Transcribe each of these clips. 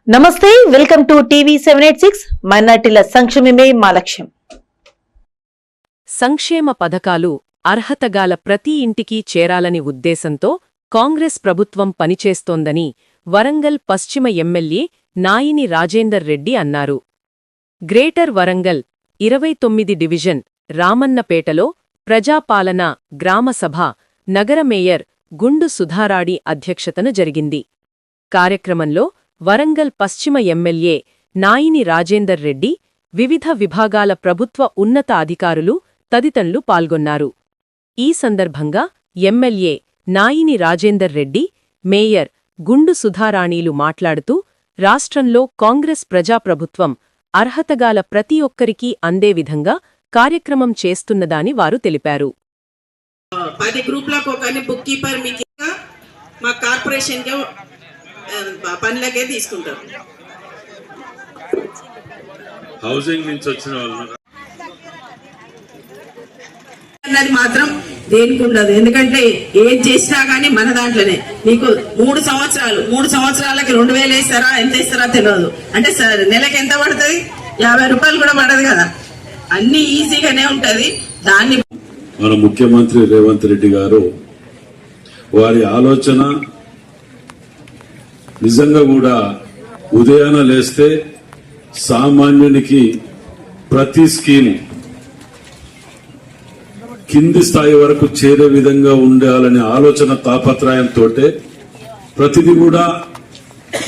నమస్తే, welcome to TV 786. మైనార్టీల సంక్షేమమే మా లక్ష్యం. సంక్షేమ పథకాలు అర్హతగాల ప్రతి ఇంటికి చేరాలని ఉద్దేశంతో కాంగ్రెస్ ప్రభుత్వం పనిచేస్తోందని వరంగల్ పశ్చిమ ఎమ్మెల్యే నాయిని రాజేందర్ రెడ్డి అన్నారు. గ్రేటర్ వరంగల్ 29 డివిజన్ రామన్నపేటలో ప్రజాపాలన గ్రామసభ నగర మేయర్ గుండు సుధారాణి అధ్యక్షతన జరిగింది. కార్యక్రమంలో వరంగల్ పశ్చిమ ఎమ్మెల్యే నాయిని రాజేందర్ రెడ్డి, వివిధ విభాగాల ప్రభుత్వ ఉన్నత అధికారులు తదితరులు పాల్గొన్నారు. ఈ సందర్భంగా ఎమ్మెల్యే నాయిని రాజేందర్ రెడ్డి, మేయర్ గుండు సుధారాణీలు మాట్లాడుతూ రాష్ట్రంలో కాంగ్రెస్ ప్రజాప్రభుత్వం అర్హతగాల ప్రతి ఒక్కరికీ అందే విధంగా కార్యక్రమం చేస్తున్నదాని వారు తెలిపారు. 10 గ్రూపులకు ఒకరిని బుక్ కీపర్ మీకు మా కార్పొరేషన్ పనులకే తీసుకుంటారు. హౌసింగ్ నుంచి వచ్చిన వాళ్ళు అన్నది మాత్రం దేనికి ఉండదు. ఎందుకంటే ఏం చేసినా గానీ మన దాంట్లోనే మీకు 3 సంవత్సరాలకి 2000 వేస్తారా, ఎంత ఇస్తారా తెలియదు. అంటే నెలకి ఎంత పడుతుంది? 50 రూపాయలు కూడా పడదు కదా. అన్ని ఈజీగానే ఉంటది. దాన్ని మన ముఖ్యమంత్రి రేవంత్ రెడ్డి గారు వారి ఆలోచన నిజంగా కూడా ఉదయాన లేస్తే సామాన్యునికి ప్రతి స్కీము కింది స్థాయి వరకు చేరే విధంగా ఉండాలనే ఆలోచన తాపత్రయంతో ప్రతిదీ కూడా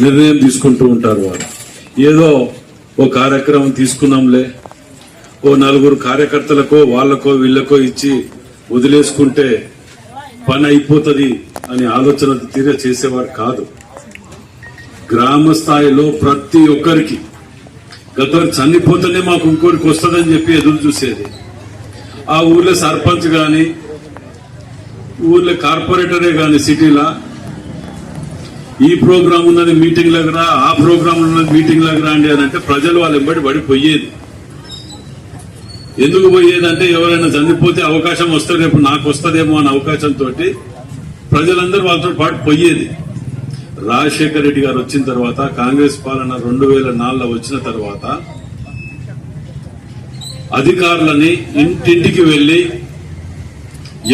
నిర్ణయం తీసుకుంటూ ఉంటారు. వారు ఏదో ఓ కార్యక్రమం తీసుకున్నాంలే, ఓ 4 కార్యకర్తలకో వాళ్లకో వీళ్లకో ఇచ్చి వదిలేసుకుంటే పని అయిపోతుంది అని ఆలోచన తీరే చేసేవారు కాదు. గ్రామ స్థాయిలో ప్రతి ఒక్కరికి గతం చనిపోతేనే మాకు ఇంకోరికి వస్తుందని చెప్పి ఎదురు చూసేది. ఆ ఊర్లో సర్పంచ్ గాని, ఊర్లో కార్పొరేటరే గాని సిటీలా ఈ ప్రోగ్రాం ఉన్నది మీటింగ్లకు రా, ఆ ప్రోగ్రాం ఉన్నది మీటింగ్లకు రాండి అని అంటే ప్రజలు వాళ్ళ వెంబడి పడిపోయేది. ఎందుకు పోయేదంటే ఎవరైనా చనిపోతే అవకాశం వస్తుంది, రేపు నాకు వస్తుందేమో అనే అవకాశంతో ప్రజలందరూ వాళ్ళతో పాటు పోయేది. రాజశేఖర రెడ్డి గారు వచ్చిన తర్వాత, కాంగ్రెస్ పాలన 2004లో వచ్చిన తర్వాత అధికారులని ఇంటింటికి వెళ్లి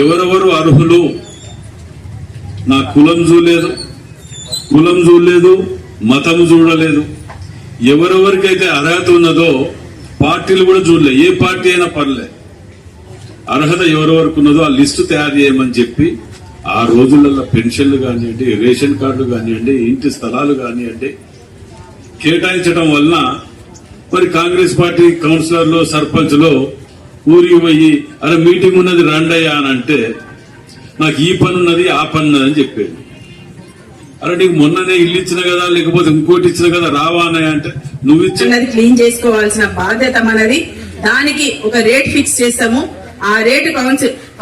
ఎవరెవరు అర్హులు, నా కులం చూడలేదు, మతం చూడలేదు, ఎవరెవరికైతే అర్హత ఉన్నదో పార్టీలు కూడా చూడలే, ఏ పార్టీ అయినా పర్లే, అర్హత ఎవరెవరికి ఉన్నదో ఆ లిస్టు తయారు చేయమని చెప్పి ఆ రోజులలో పెన్షన్లు కానివ్వండి, రేషన్ కార్డులు కానివ్వండి, ఇంటి స్థలాలు కానివ్వండి కేటాయించడం వలన మరి కాంగ్రెస్ పార్టీ కౌన్సిలర్లు సర్పంచ్లు ఊరికి పోయి అరే మీటింగ్ ఉన్నది రండయ్యా అని అంటే నాకు ఈ పని ఉన్నది ఆ పని ఉన్నది అని చెప్పేది. అరే నీకు మొన్ననే ఇల్లు ఇచ్చిన కదా, లేకపోతే ఇంకోటి ఇచ్చిన కదా, రావా అన్నయ్య అంటే నువ్వు ఇచ్చినది క్లీన్ చేసుకోవాల్సిన బాధ్యత మనది. దానికి ఒక రేట్ ఫిక్స్ చేస్తాము. ఆ రేటు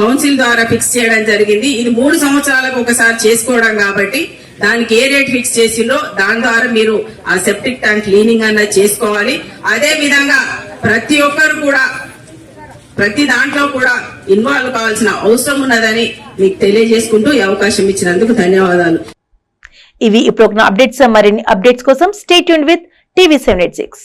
కౌన్సిల్ ద్వారా ఫిక్స్ చేయడం జరిగింది. ఇది 3 సంవత్సరాలకు ఒకసారి చేసుకోవడం కాబట్టి దానికి ఏ రేట్ ఫిక్స్ చేసిందో దాని ద్వారా మీరు ఆ సెప్టిక్ ట్యాంక్ క్లీనింగ్ అన్నది చేసుకోవాలి. అదే విధంగా ప్రతి ఒక్కరు కూడా ప్రతి దాంట్లో కూడా ఇన్వాల్వ్ కావాల్సిన అవసరం ఉన్నదని మీకు తెలియజేసుకుంటూ ఈ అవకాశం ఇచ్చినందుకు ధన్యవాదాలు. ఇవి ఇప్పుడు అప్డేట్స్. మరిన్ని అప్డేట్స్ కోసం స్టే ట్యూన్డ్ విత్ టీవీ 786.